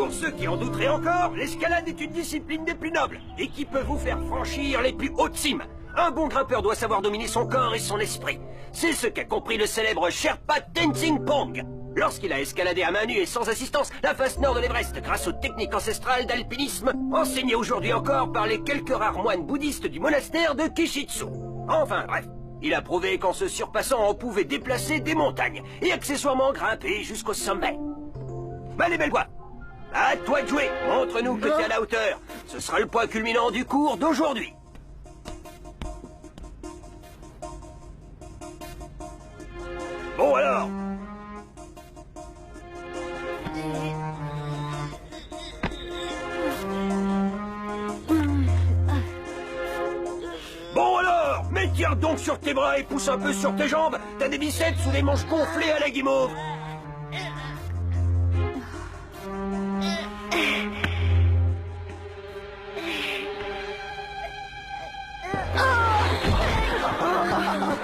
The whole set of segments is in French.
Pour ceux qui en douteraient encore, l'escalade est une discipline des plus nobles et qui peut vous faire franchir les plus hautes cimes. Un bon grimpeur doit savoir dominer son corps et son esprit. C'est ce qu'a compris le célèbre Sherpa Tenzing Pong lorsqu'il a escaladé à main nue et sans assistance la face nord de l'Everest grâce aux techniques ancestrales d'alpinisme enseignées aujourd'hui encore par les quelques rares moines bouddhistes du monastère de Kishitsu. Enfin bref, il a prouvé qu'en se surpassant on pouvait déplacer des montagnes et accessoirement grimper jusqu'au sommet. Bah les belles voix, à toi de jouer, montre-nous que t'es à la hauteur. Ce sera le point culminant du cours d'aujourd'hui. Bon alors. Bon alors, m'étire donc sur tes bras et pousse un peu sur tes jambes. T'as des biceps ou des manches gonflées à la guimauve.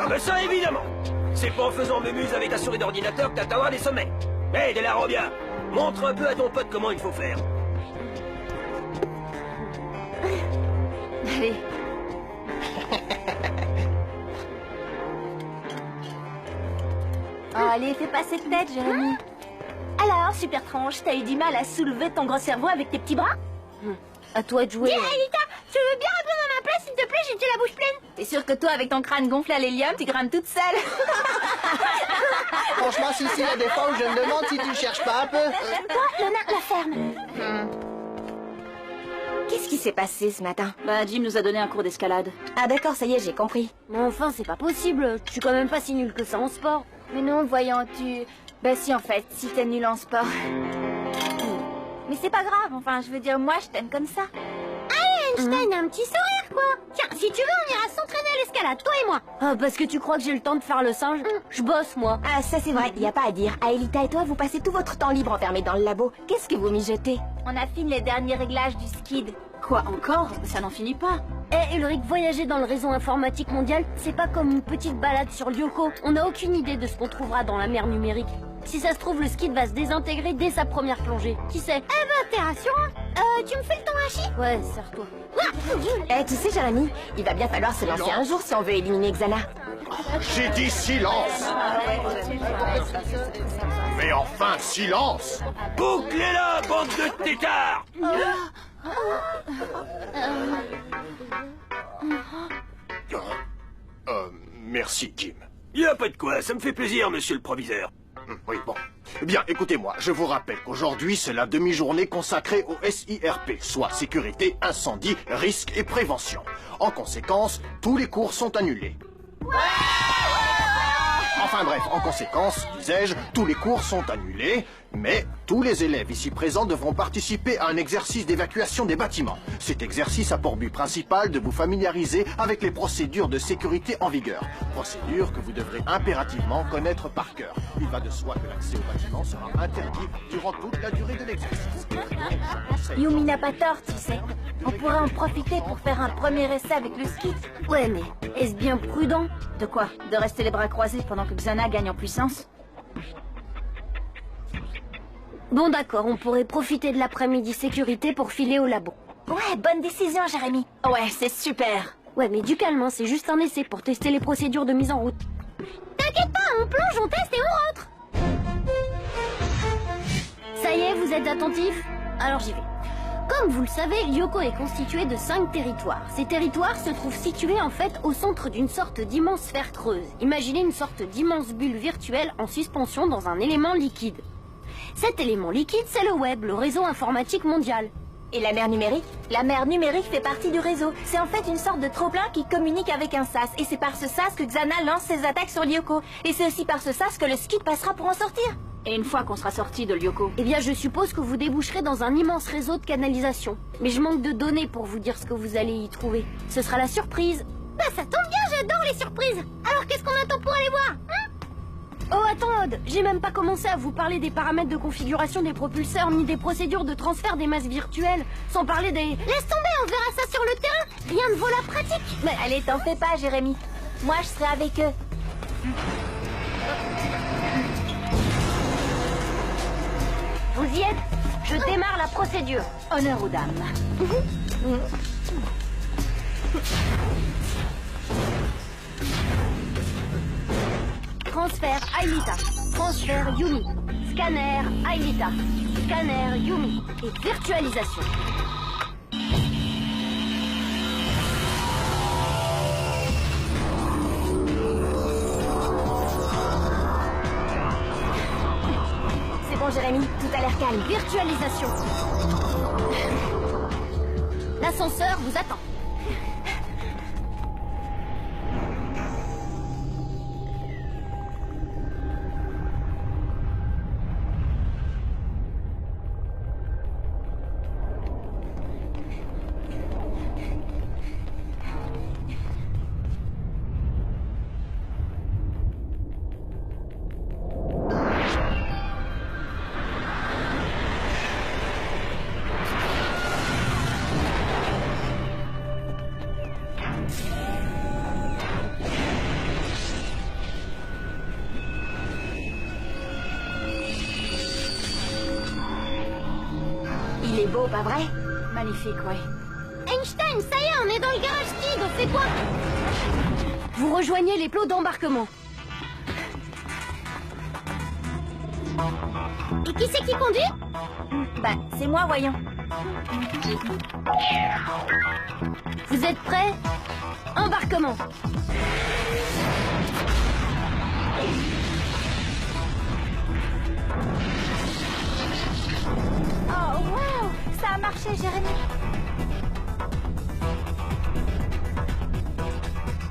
Ah ben ça évidemment. C'est pas en faisant mémuse avec ta souris d'ordinateur que t'atteindras des sommets. Hé, De La Robia, montre un peu à ton pote comment il faut faire. Allez. Oh, allez, fais pas cette tête, Jérémy. Alors, super tranche, t'as eu du mal à soulever ton gros cerveau avec tes petits bras? À toi de jouer. Dis, Aelita, tu veux bien répondre à ma place, s'il te plaît, j'ai la bouche pleine. T'es sûre que toi, avec ton crâne gonflé à l'hélium, tu grimpes toute seule? Franchement, si il y a des fois où je me demande si tu cherches pas un peu. Toi, le nain, la ferme. Qu'est-ce qui s'est passé ce matin? Bah, Jim nous a donné un cours d'escalade. Ah d'accord, ça y est, j'ai compris. Mais enfin, c'est pas possible. Je suis quand même pas si nul que ça en sport. Mais non, voyons, tu... Bah si, en fait, si t'es nul en sport. Mais c'est pas grave, enfin, je veux dire, moi, je t'aime comme ça. Einstein, un petit sourire, quoi. Tiens, si tu veux, on ira s'entraîner à l'escalade, toi et moi. Ah, parce que tu crois que j'ai le temps de faire le singe? Je bosse, moi. Ah, ça c'est vrai, y a pas à dire. Aelita et toi, vous passez tout votre temps libre enfermés dans le labo. Qu'est-ce que vous mijotez? On affine les derniers réglages du skid. Quoi encore? Ça n'en finit pas. Eh, Ulrich, voyager dans le réseau informatique mondial, c'est pas comme une petite balade sur Lyoko. On n'a aucune idée de ce qu'on trouvera dans la mer numérique. Si ça se trouve, le skid va se désintégrer dès sa première plongée. Qui sait? Eh ben, t'es rassurant. Tu me fais le temps hachi? Ouais, serre-toi. Eh, tu sais, Jérémy, il va bien falloir se lancer un jour si on veut éliminer Xana. J'ai dit silence. Mais enfin, silence. Bouclez-la, bande de têtards. Merci, Jim. Y a pas de quoi, ça me fait plaisir, monsieur le proviseur. Oui, bon. Bien, écoutez-moi, je vous rappelle qu'aujourd'hui, c'est la demi-journée consacrée au SIRP, soit sécurité, incendie, risque et prévention. En conséquence, tous les cours sont annulés. Enfin bref, en conséquence, disais-je, tous les cours sont annulés, mais tous les élèves ici présents devront participer à un exercice d'évacuation des bâtiments. Cet exercice a pour but principal de vous familiariser avec les procédures de sécurité en vigueur. Procédures que vous devrez impérativement connaître par cœur. Il va de soi que l'accès au bâtiment sera interdit durant toute la durée de l'exercice. Yumi n'a pas tort, tu sais. On pourrait en profiter pour faire un premier essai avec le ski. Ouais, mais est-ce bien prudent? De quoi? De rester les bras croisés pendant que Xana gagne en puissance? Bon, d'accord, on pourrait profiter de l'après-midi sécurité pour filer au labo. Ouais, bonne décision, Jérémy. Ouais, c'est super. Ouais, mais du calme, hein, c'est juste un essai pour tester les procédures de mise en route. T'inquiète pas, on plonge, on teste et on rentre. Ça y est, vous êtes attentifs? Alors j'y vais. Comme vous le savez, Lyoko est constitué de 5 territoires. Ces territoires se trouvent situés en fait au centre d'une sorte d'immense sphère creuse. Imaginez une sorte d'immense bulle virtuelle en suspension dans un élément liquide. Cet élément liquide, c'est le web, le réseau informatique mondial. Et la mer numérique? La mer numérique fait partie du réseau. C'est en fait une sorte de trop-plein qui communique avec un sas. Et c'est par ce sas que Xana lance ses attaques sur Lyoko. Et c'est aussi par ce sas que le skid passera pour en sortir. Et une fois qu'on sera sorti de Lyoko? Eh bien, je suppose que vous déboucherez dans un immense réseau de canalisation. Mais je manque de données pour vous dire ce que vous allez y trouver. Ce sera la surprise. Bah, ça tombe bien, j'adore les surprises. Alors, qu'est-ce qu'on attend pour aller voir, hein? Oh, attends, Odd, j'ai même pas commencé à vous parler des paramètres de configuration des propulseurs ni des procédures de transfert des masses virtuelles, sans parler des... Laisse tomber, on verra ça sur le terrain. Rien ne vaut la pratique. Mais allez, t'en fais pas, Jérémy. Moi, je serai avec eux. Vous y êtes? Je démarre la procédure. Honneur aux dames. Transfert Aelita. Transfert Yumi. Scanner Aelita. Scanner Yumi. Et virtualisation. C'est bon, Jérémy, tout a l'air calme. Virtualisation. L'ascenseur vous attend. Il est beau, pas vrai? Magnifique, ouais. Einstein, ça y est, on est dans le garage Skid, on fait quoi? Vous rejoignez les plots d'embarquement. Et qui c'est qui conduit? Bah, c'est moi, voyons. Vous êtes prêts? Embarquement. Oh, wow! Ça a marché, Jérémy.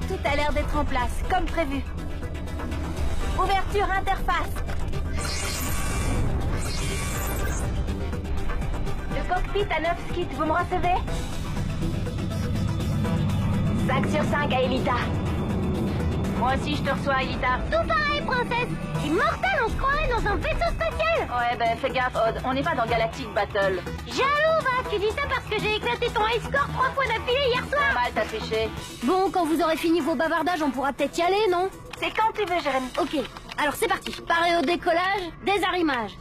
Tout a l'air d'être en place, comme prévu. Ouverture interface. Le cockpit à 9 skits, vous me recevez? 5 sur 5 à Elita. Moi aussi, je te reçois, Elita. Tout pareil, princesse. C'est mortel, on se croirait dans un vaisseau spatial. Ouais, ben fais gaffe, Odd. On n'est pas dans Galactic Battle. Jaloux, va. Tu dis ça parce que j'ai éclaté ton high score 3 fois d'affilée hier soir. Mal, t'as triché. Bon, quand vous aurez fini vos bavardages, on pourra peut-être y aller, non? C'est quand tu veux, Jérémy. Ok, alors c'est parti. Pareil au décollage, désarrimage.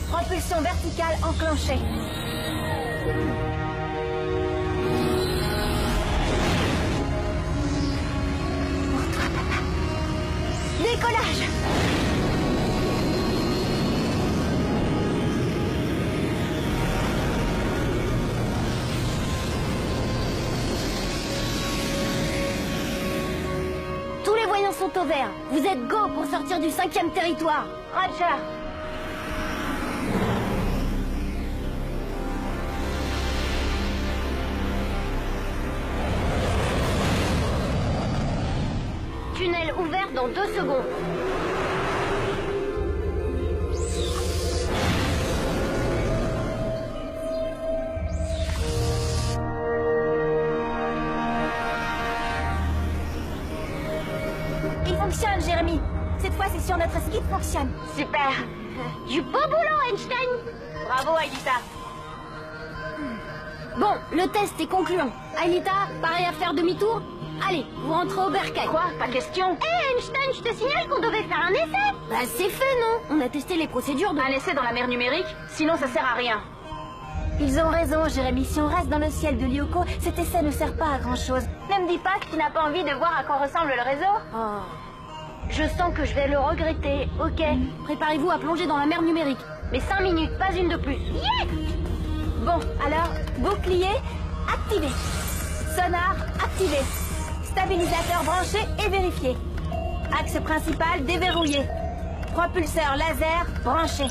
Propulsion verticale enclenchée. Pour toi, papa. Décollage. Tous les voyants sont au vert. Vous êtes go pour sortir du 5e territoire. Roger. Tunnel ouvert dans 2 secondes. Il fonctionne, Jérémy. Cette fois, c'est sur notre skid fonctionne. Super. Du beau boulot, Einstein. Bravo, Aelita. Bon, le test est concluant. Aelita, pareil à faire demi-tour? Allez, vous rentrez au bercail. Quoi? Pas question. Hé, Einstein, je te signale qu'on devait faire un essai. Bah, c'est fait, non? On a testé les procédures de... Un essai dans la mer numérique? Sinon, ça sert à rien. Ils ont raison, Jérémy. Si on reste dans le ciel de Lyoko, cet essai ne sert pas à grand-chose. Ne me dis pas que tu n'as pas envie de voir à quoi ressemble le réseau. Oh. Je sens que je vais le regretter. Ok, préparez-vous à plonger dans la mer numérique. Mais 5 minutes, pas une de plus. Yeah! Bon, alors, bouclier activé. Sonar activé. Stabilisateur branché et vérifié. Axe principal déverrouillé. Propulseur laser branché.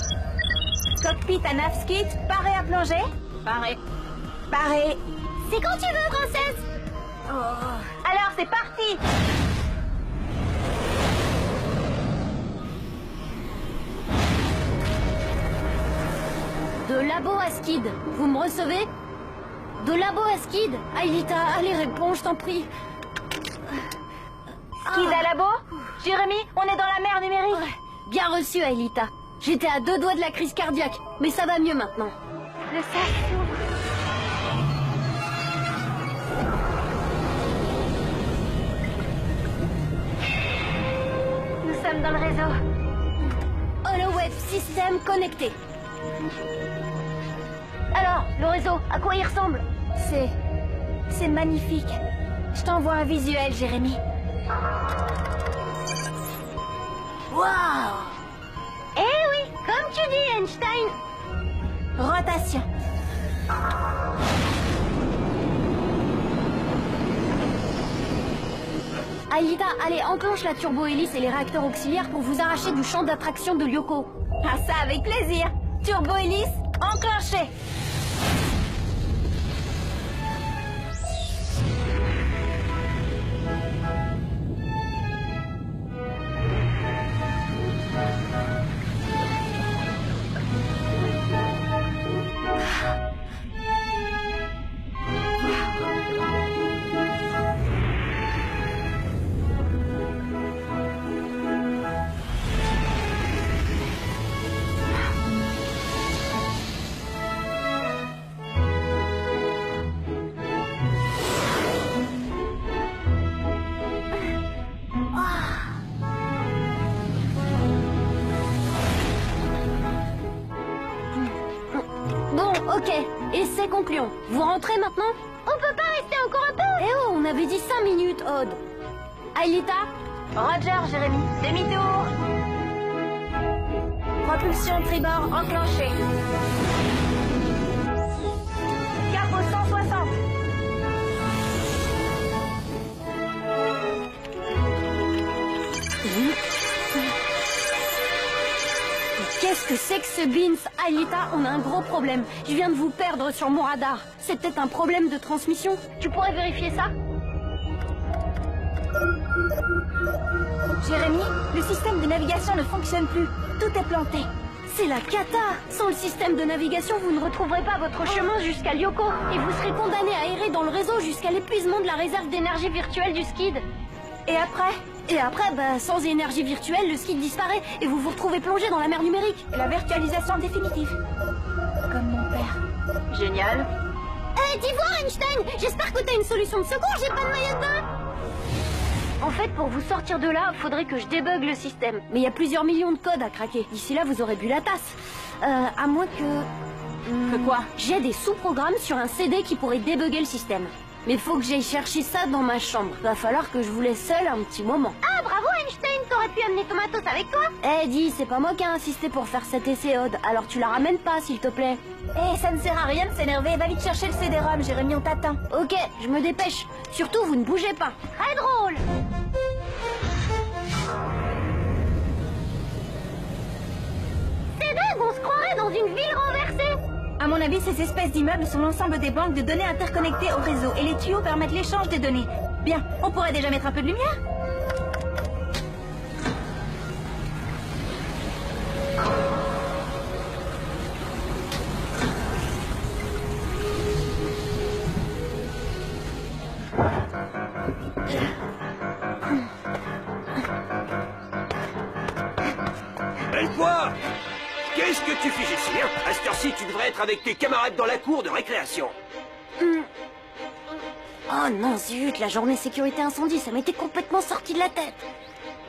Cockpit à 9 skits, paré à plonger. Paré. Paré. C'est quand tu veux, princesse. Alors, c'est parti. De labo à skid, vous me recevez? De labo à skid? Aelita, allez, réponds, je t'en prie. Skid à labo. Jérémy, on est dans la mer numérique. Bien reçu, Aelita. J'étais à 2 doigts de la crise cardiaque, mais ça va mieux maintenant. Le sac s'ouvre. sommes dans le réseau. HoloWeb système connecté. Alors, le réseau, à quoi il ressemble? C'est magnifique. Je t'envoie un visuel, Jérémy. Waouh! Eh oui, comme tu dis, Einstein. Rotation. Aïda, allez, enclenche la turbo-hélice et les réacteurs auxiliaires pour vous arracher du champ d'attraction de Lyoko. Ah ça, avec plaisir. Turbo-hélice, enclenché. Bon, ok, essai concluant. Vous rentrez maintenant? On peut pas rester encore un peu? Eh oh, on avait dit 5 minutes, Odd. Aïlita? Roger, Jérémy. Demi-tour. Propulsion tribord enclenchée. Cap au 160. Qu'est-ce que c'est que ce Beans? Aïlita, on a un gros problème. Je viens de vous perdre sur mon radar. C'est peut-être un problème de transmission. Tu pourrais vérifier ça? Jérémy, le système de navigation ne fonctionne plus. Tout est planté. C'est la cata! Sans le système de navigation, vous ne retrouverez pas votre chemin jusqu'à Lyoko. Et vous serez condamné à errer dans le réseau jusqu'à l'épuisement de la réserve d'énergie virtuelle du skid. Et après? Et après, bah, sans énergie virtuelle, le skid disparaît et vous vous retrouvez plongé dans la mer numérique. La virtualisation définitive. Comme mon père. Génial. Dis voir, Einstein. J'espère que t'as une solution de secours. J'ai pas de maillot de bain. En fait, pour vous sortir de là, faudrait que je débug le système. Mais il y a plusieurs millions de codes à craquer. D'ici là, vous aurez bu la tasse. À moins que... Que quoi? J'ai des sous-programmes sur un CD qui pourraient débugger le système. Mais faut que j'aille chercher ça dans ma chambre. Va falloir que je vous laisse seul un petit moment. Ah, bravo, Einstein. T'aurais pu amener ton matos avec toi. Eh, dis, c'est pas moi qui ai insisté pour faire cet essai, Odd. Alors tu la ramènes pas, s'il te plaît. Eh, ça ne sert à rien de s'énerver. Va vite chercher le CD-ROM, Jérémy, on t'attend. Ok, je me dépêche. Surtout, vous ne bougez pas. Très drôle. C'est dingue, on se croirait dans une ville renversée. À mon avis, ces espèces d'immeubles sont l'ensemble des banques de données interconnectées au réseau. Et les tuyaux permettent l'échange des données. Bien, on pourrait déjà mettre un peu de lumière? Toi, qu'est-ce que tu fais ici, hein? À cette heure-ci, tu devrais être avec tes camarades dans la cour de récréation. Oh non, zut, la journée sécurité incendie, ça m'était complètement sorti de la tête.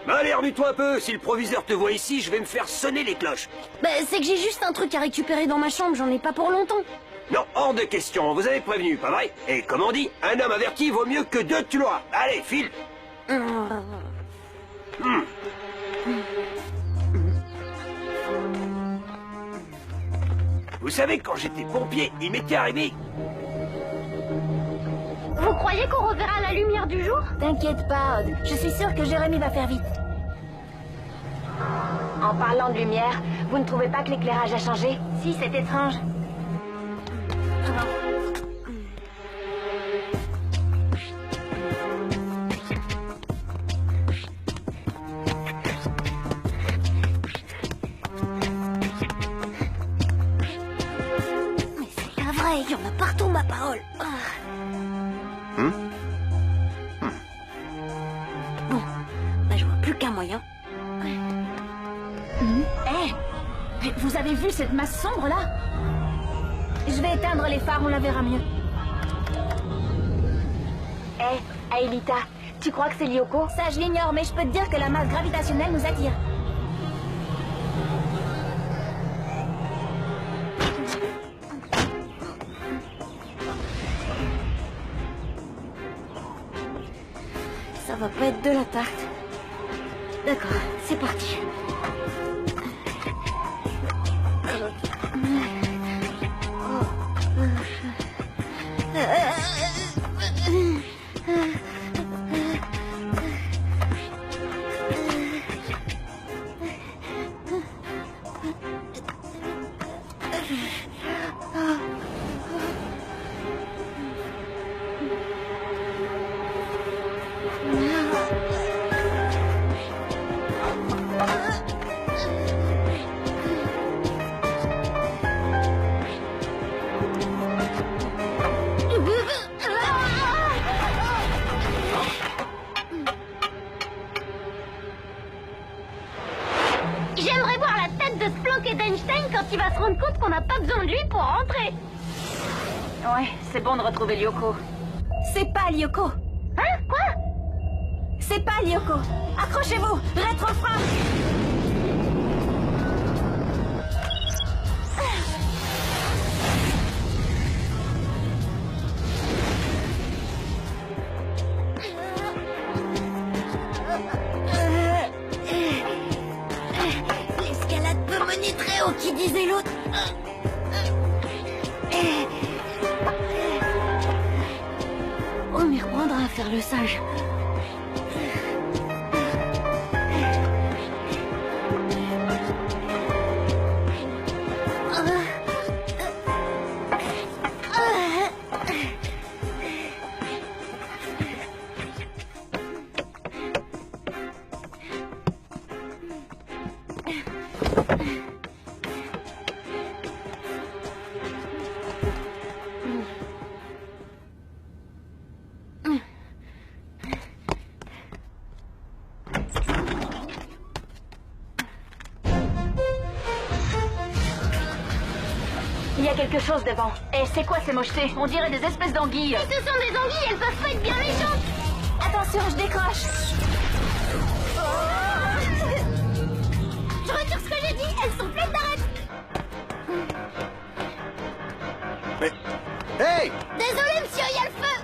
Allez, remue-toi un peu. Si le proviseur te voit ici, je vais me faire sonner les cloches. Bah, c'est que j'ai juste un truc à récupérer dans ma chambre, j'en ai pas pour longtemps. Non, hors de question. Vous avez prévenu, pas vrai? Et comme on dit, un homme averti vaut mieux que deux tu l'auras. Allez, file. Vous savez, quand j'étais pompier, il m'était arrivé... Vous croyez qu'on reverra la lumière du jour? T'inquiète pas, Odd. Je suis sûre que Jérémy va faire vite. En parlant de lumière, vous ne trouvez pas que l'éclairage a changé? Si, c'est étrange. Mais c'est pas vrai, il y en a partout, ma parole. Bon, bah je vois plus qu'un moyen. Eh, vous avez vu cette masse sombre là? Je vais éteindre les phares, on la verra mieux. Eh, Aelita, Tu crois que c'est Lyoko? Ça, je l'ignore, mais je peux te dire que la masse gravitationnelle nous attire. Ça va pas être de la tarte. D'accord, c'est parti. J'aimerais voir la tête de Splank et d'Einstein quand il va se rendre compte qu'on n'a pas besoin de lui pour rentrer. Ouais, c'est bon de retrouver Lyoko. C'est pas Lyoko. Hein? Quoi? C'est pas Lyoko. Accrochez-vous. Rétrofrein. L'escalade peut mener très haut, qui disait l'autre. On m'y reprendra à faire le sage. Il y a quelque chose devant. Et c'est quoi ces mochetés? On dirait des espèces d'anguilles. Ce sont des anguilles, elles peuvent pas être bien méchantes. Attention, je décroche. Je retire ce que j'ai dit, elles sont pleines d'arêtes. Mais... Hey! Désolé, monsieur, il y a le feu.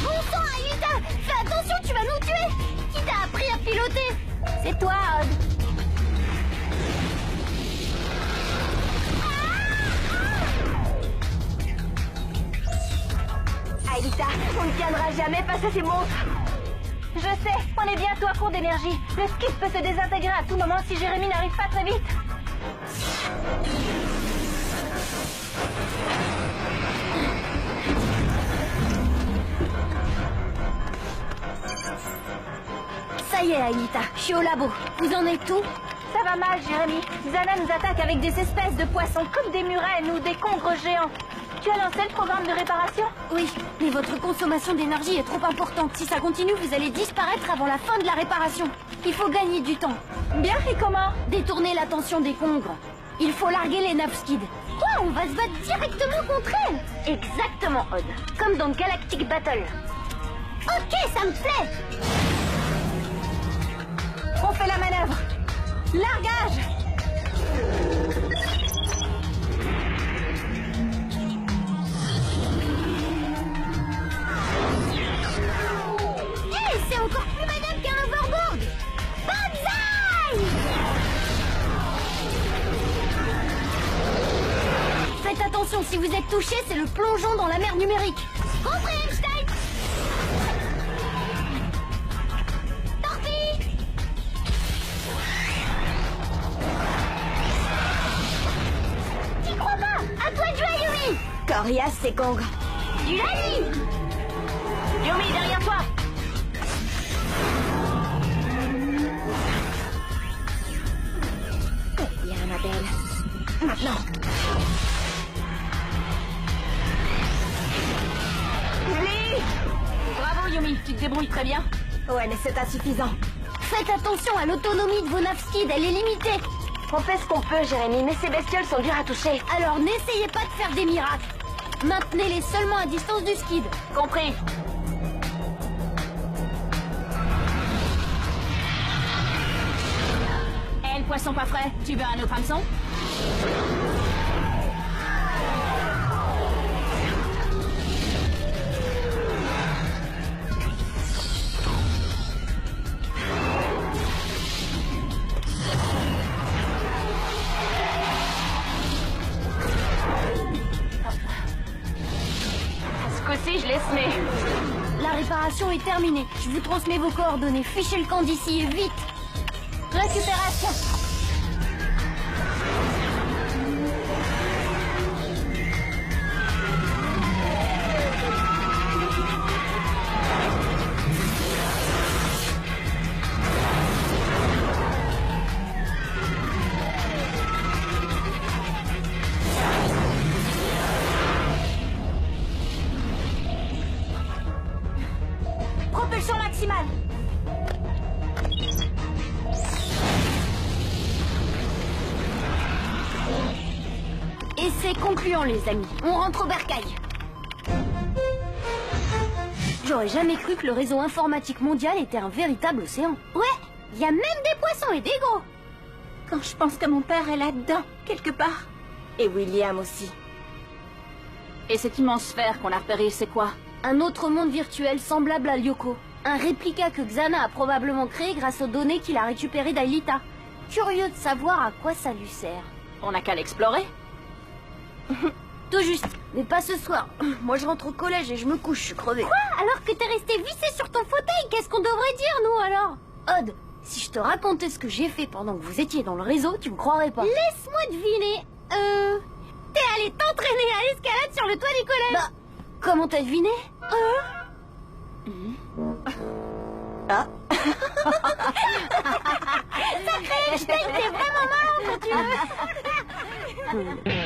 Bon sang, Aelita, fais attention, tu vas nous tuer. Qui t'a appris à piloter? C'est toi, Odd. Aelita, on ne tiendra jamais face à ces monstres. Je sais, on est bientôt à court d'énergie. Le skiff peut se désintégrer à tout moment si Jérémy n'arrive pas très vite. Ça y est, Aelita, je suis au labo. Vous en êtes où? Ça va mal, Jérémy. Zana nous attaque avec des espèces de poissons comme des murènes ou des congres géants. Tu as lancé le programme de réparation? Oui, mais votre consommation d'énergie est trop importante. Si ça continue, vous allez disparaître avant la fin de la réparation. Il faut gagner du temps. Bien, et comment? Détourner l'attention des congres. Il faut larguer les Navskid. Quoi? On va se battre directement contre elles? Exactement, Odd. Comme dans Galactic Battle. Ok, ça me plaît. On fait la manœuvre. Largage! Hé, c'est encore plus maniable qu'un hoverboard. Banzai! Faites attention, si vous êtes touché, c'est le plongeon dans la mer numérique. Compris, Einstein! Torpille! T'y crois pas? À toi de jouer, Yumi! Coriace, c'est congre. Tu l'as dit! Yumi, derrière toi! Oui, très bien. Ouais, mais c'est insuffisant. Faites attention à l'autonomie de vos navskids, elle est limitée. On fait ce qu'on peut, Jérémy, mais ces bestioles sont dures à toucher. Alors n'essayez pas de faire des miracles. Maintenez-les seulement à distance du skid. Compris. Eh, le poisson pas frais, tu veux un autre hameçon? Si je laisse, mais... La réparation est terminée. Je vous transmets vos coordonnées. Fichez le camp d'ici et vite. Récupération. Propulsion maximale. Et c'est concluant, les amis. On rentre au bercail. J'aurais jamais cru que le réseau informatique mondial était un véritable océan. Ouais, il y a même des poissons et des gros. Quand je pense que mon père est là-dedans, quelque part. Et William aussi. Et cette immense sphère qu'on a repérée, c'est quoi? Un autre monde virtuel semblable à Lyoko. Un réplica que Xana a probablement créé grâce aux données qu'il a récupérées d'Aelita. Curieux de savoir à quoi ça lui sert. On n'a qu'à l'explorer. Tout juste, mais pas ce soir. Moi je rentre au collège et je me couche, je suis crevée. Quoi? Alors que t'es resté vissé sur ton fauteuil, qu'est-ce qu'on devrait dire, nous, alors? Odd, si je te racontais ce que j'ai fait pendant que vous étiez dans le réseau, tu me croirais pas. Laisse-moi deviner. T'es allé t'entraîner à l'escalade sur le toit du collège? Bah, comment t'as deviné? Sacré Einstein, t'es vraiment marrant quand tu veux.